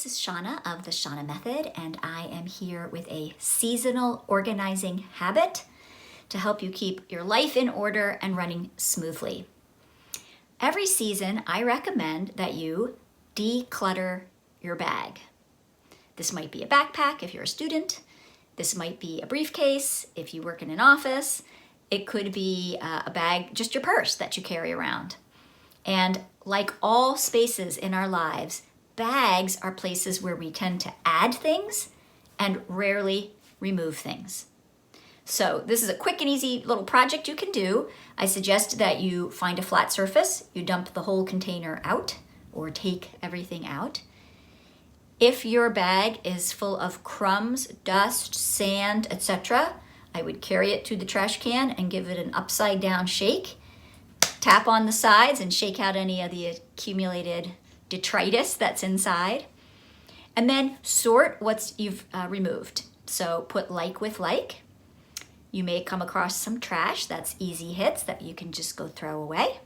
this is Seana of the Seana Method, and I am here with a seasonal organizing habit to help you keep your life in order and running smoothly. Every season, I recommend that you declutter your bag. This might be a backpack if you're a student. This might be a briefcase if you work in an office. It could be a bag, just your purse that you carry around. And like all spaces in our lives, bags are places where we tend to add things and rarely remove things. So this is a quick and easy little project you can do. I suggest that you find a flat surface, you dump the whole container out or take everything out. If your bag is full of crumbs, dust, sand, etc., I would carry it to the trash can and give it an upside down shake. Tap on the sides and shake out any of the accumulated detritus that's inside. And then sort what you've removed. So put like with like. You may come across some trash, that's easy hits that you can just go throw away.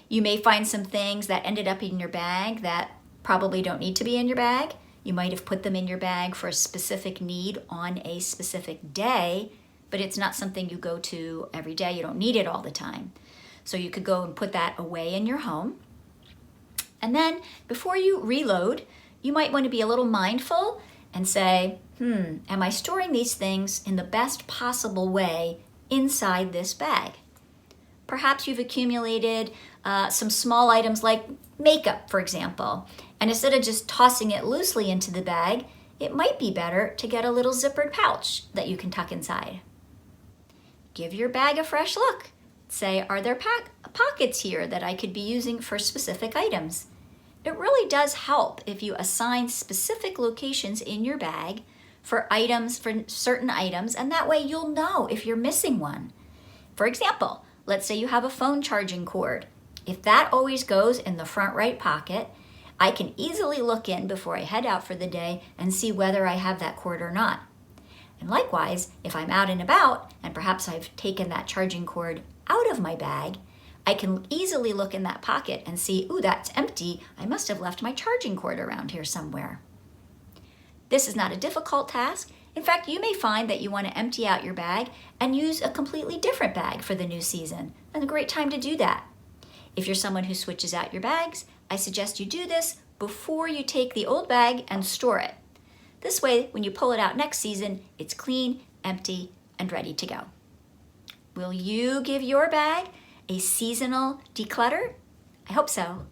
You may find some things that ended up in your bag that probably don't need to be in your bag. You might have put them in your bag for a specific need on a specific day, but it's not something you go to every day. You don't need it all the time. So you could go and put that away in your home. And then before you reload, you might want to be a little mindful and say, am I storing these things in the best possible way inside this bag? Perhaps you've accumulated some small items like makeup, for example, and instead of just tossing it loosely into the bag, it might be better to get a little zippered pouch that you can tuck inside. Give your bag a fresh look. Say, are there pockets here that I could be using for specific items? It really does help if you assign specific locations in your bag for certain items, and that way you'll know if you're missing one. For example, let's say you have a phone charging cord. If that always goes in the front right pocket, I can easily look in before I head out for the day and see whether I have that cord or not. And likewise, if I'm out and about and perhaps I've taken that charging cord out of my bag, I can easily look in that pocket and see, ooh, that's empty. I must have left my charging cord around here somewhere. This is not a difficult task. In fact, you may find that you want to empty out your bag and use a completely different bag for the new season. And a great time to do that. If you're someone who switches out your bags, I suggest you do this before you take the old bag and store it. This way, when you pull it out next season, it's clean, empty, and ready to go. Will you give your bag a seasonal declutter? I hope so.